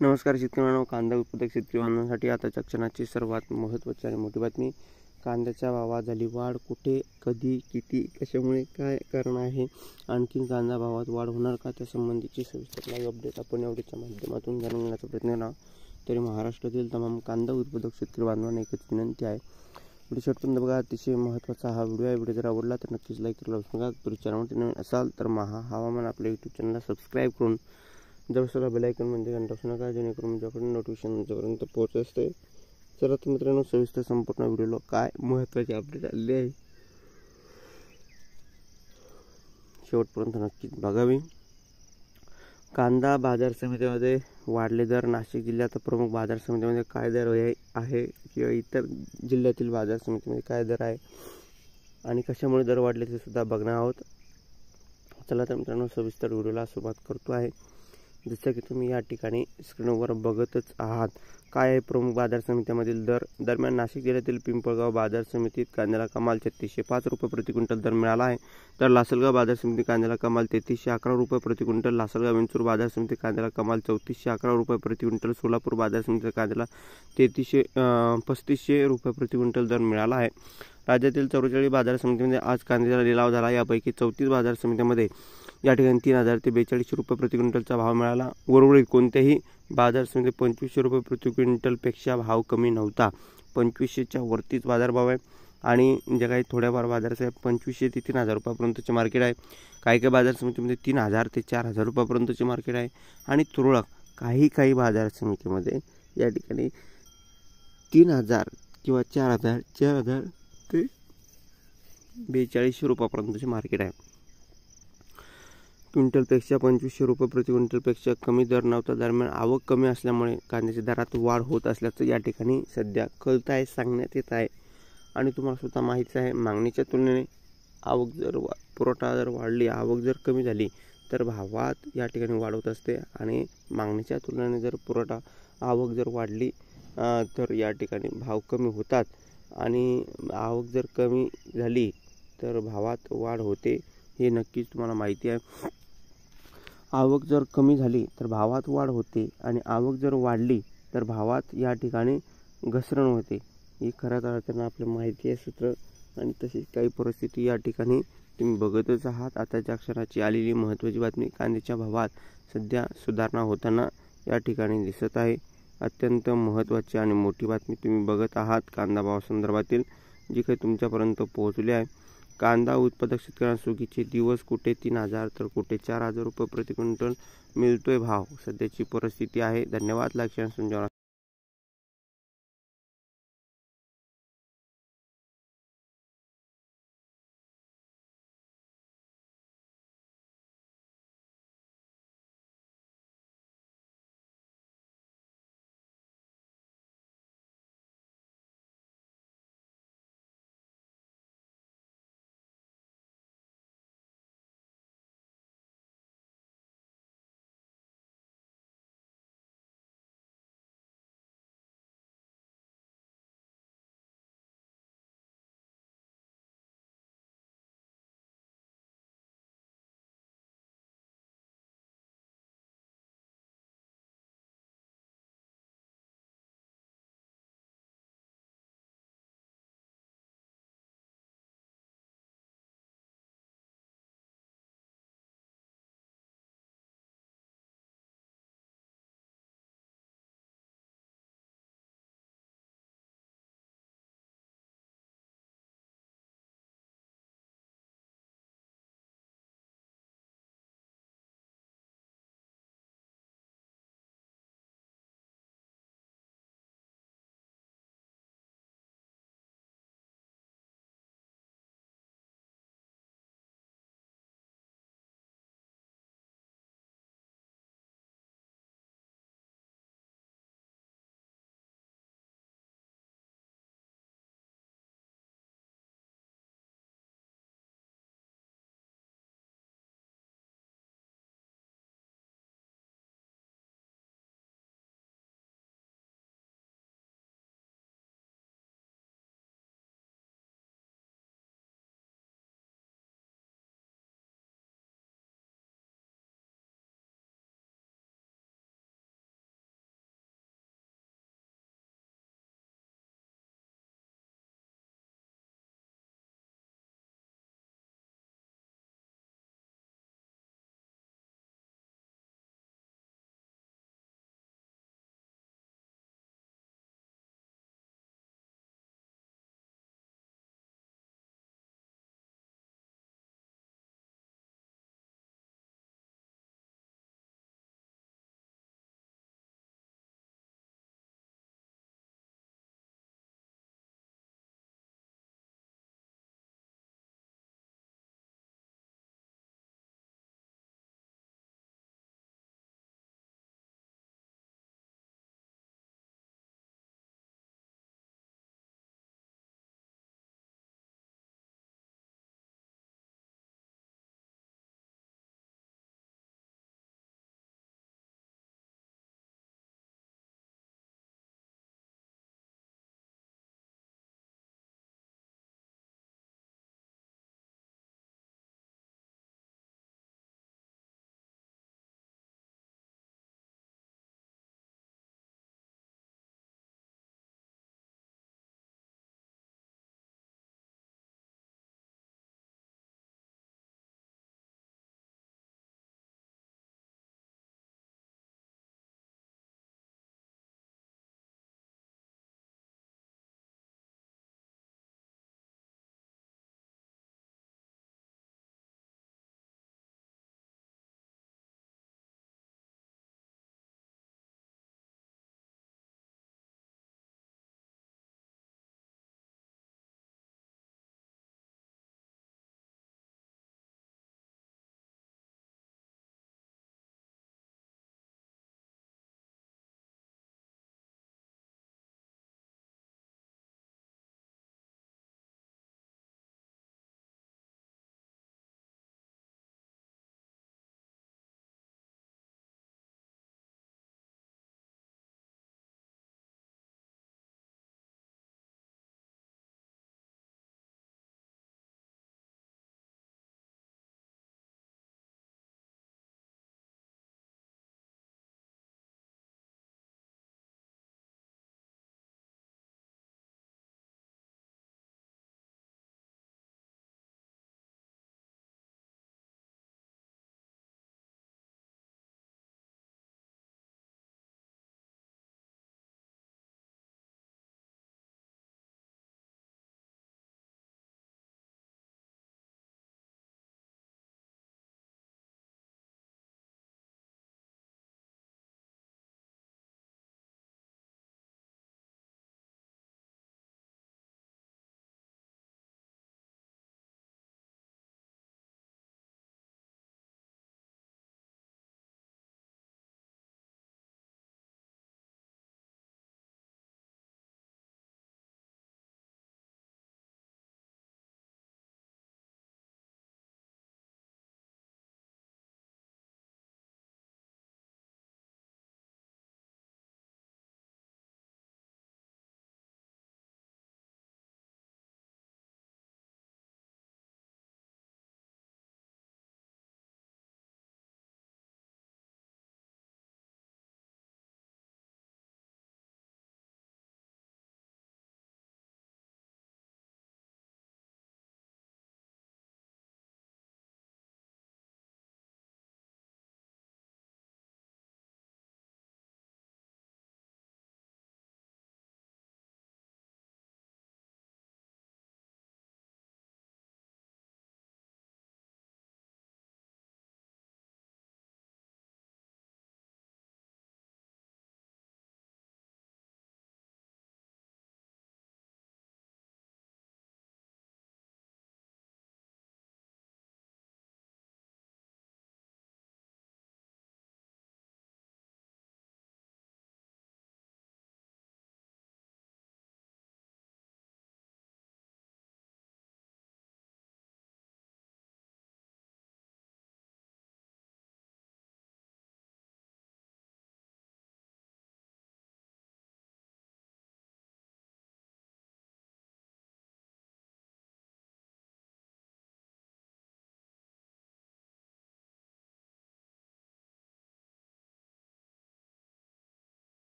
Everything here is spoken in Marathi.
नमस्कार शेतकऱ्यांनो, कांदा उत्पादक शेतकरी बांधवांसाठी आताच्या क्षणाची सर्वात महत्त्वाची आणि मोठी बातमी. कांद्याच्या भावात झाली वाढ. कुठे, कधी, किती, कशामुळे, काय कारण आहे, आणखी कांदा भावात वाढ होणार का, त्या संबंधीची सविस्तर लाईव्ह अपडेट आपण या व्हिडिओच्या माध्यमातून जाणून घेण्याचा प्रयत्न करणार. तरी महाराष्ट्रातील तमाम कांदा उत्पादक शेतकरी बांधवांना एकच विनंती आहे, व्हिडिओ शेवटपर्यंत बघा. अतिशय महत्त्वाचा हा व्हिडिओ आहे. व्हिडिओ जर आवडला तर नक्कीच लाईक करायला विसरू नका. तरी चॅनलवरती नवीन असाल तर हवामान आपल्या यूट्यूब चॅनलला सबस्क्राईब करून जवळ बेल आयकॉन म्हणजे घंटा वाजू नका, जेणेकरून माझ्याकडून नोटिफिकेशन तुमच्यापर्यंत पोहोचत असते. चला तर मित्रांनो, सविस्तर संपूर्ण व्हिडिओला काय महत्त्वाचे अपडेट आलेले आहे शेवटपर्यंत नक्कीच बघावे. कांदा बाजार समितीमध्ये वाढले दर. नाशिक जिल्ह्यात प्रमुख बाजार समितीमध्ये काय दर आहे किंवा इतर जिल्ह्यातील बाजार समितीमध्ये काय दर आहे आणि कशामुळे दर वाढले ते सुद्धा बघणार आहोत. चला तर मित्रांनो, सविस्तर व्हिडिओला सुरुवात करतो आहे. जसं की तुम्ही या ठिकाणी स्क्रीनवर बघतच आहात, काय आहे प्रमुख बाजार समित्यामधील दर. दरम्यान नाशिक जिल्ह्यातील पिंपळगाव बाजार समितीत कांद्याला कमाल 3605 रुपये प्रति क्विंटल दर मिळाला आहे. तर लासलगाव बाजार समिती कांद्याला कमाल 3311 रुपये प्रति क्विंटल, लासलगाव विंचूर बाजार समिती कांद्याला कमाल 3411 रुपये प्रति क्विंटल, सोलापूर बाजार समिती कांद्याला 3500 रुपये प्रति क्विंटल दर मिळाला आहे. राज्यातील 44 बाजार समितीमध्ये आज कांद्याचा लिलाव झाला. यापैकी 34 बाजार समित्यांमध्ये या ठिकाणी 3000 ते 4200 रुपये प्रति क्विंटलचा भाव मिळाला. उर्वरित कोणत्याही बाजार समितीत 2500 रुपये प्रति क्विंटलपेक्षा भाव कमी नव्हता. 2500च्या वरतीच बाजारभाव आहे आणि जे काही थोड्याफार बाजाराचे 2500 ते 3000 रुपयापर्यंतचे मार्केट आहे. काही बाजार समितीमध्ये 3000 ते 4000 रुपयापर्यंतचे मार्केट आहे आणि तुरळक काही बाजार समितीमध्ये या ठिकाणी 3000 किंवा 4000 ते 4200 रुपयापर्यंतचे मार्केट आहे. क्विंटलपेक्षा 2500 रुपये प्रति क्विंटलपेक्षा कमी दर नव्हता. दरम्यान आवक कमी असल्यामुळे कांद्याच्या दरात वाढ होत असल्याचं या ठिकाणी सध्या कळत आहे, सांगण्यात येत आहे. आणि तुम्हाला सुद्धा माहिती आहे, मागणीच्या तुलनेने आवक जर पुरवठा जर वाढली, आवक जर कमी झाली तर भावात या ठिकाणी वाढ होत असते आणि मागणीच्या तुलनेने जर आवक जर वाढली तर या ठिकाणी भाव कमी होतात आणि आवक जर कमी झाली तर भावात वाढ होते, हे नक्कीच तुम्हाला माहिती आहे. आवक जर कमी झाली तर भावात वाढ होते आणि आवक जर वाढली तर भावात या ठिकाणी घसरण होते. ही खऱ्याच अर्थानं आपल्या माहिती आहे सूत्र आणि तशीच काही परिस्थिती या ठिकाणी तुम्ही बघतच आहात. आताच्या क्षणाची आलेली महत्त्वाची बातमी, कांद्याच्या भावात सध्या सुधारणा होताना या ठिकाणी दिसत आहे. अत्यंत महत्त्वाची आणि मोठी बातमी तुम्ही बघत आहात. कांदा भावासंदर्भातील जी काही तुमच्यापर्यंत पोहोचली आहे. कांदा उत्पादक शेतकऱ्यांना सुगीचे दिवस. कुठे 3000 तर कुठे 4000 रुपये प्रति क्विंटल मिळतोय भाव. सध्याची परिस्थिती आहे. धन्यवाद. Like share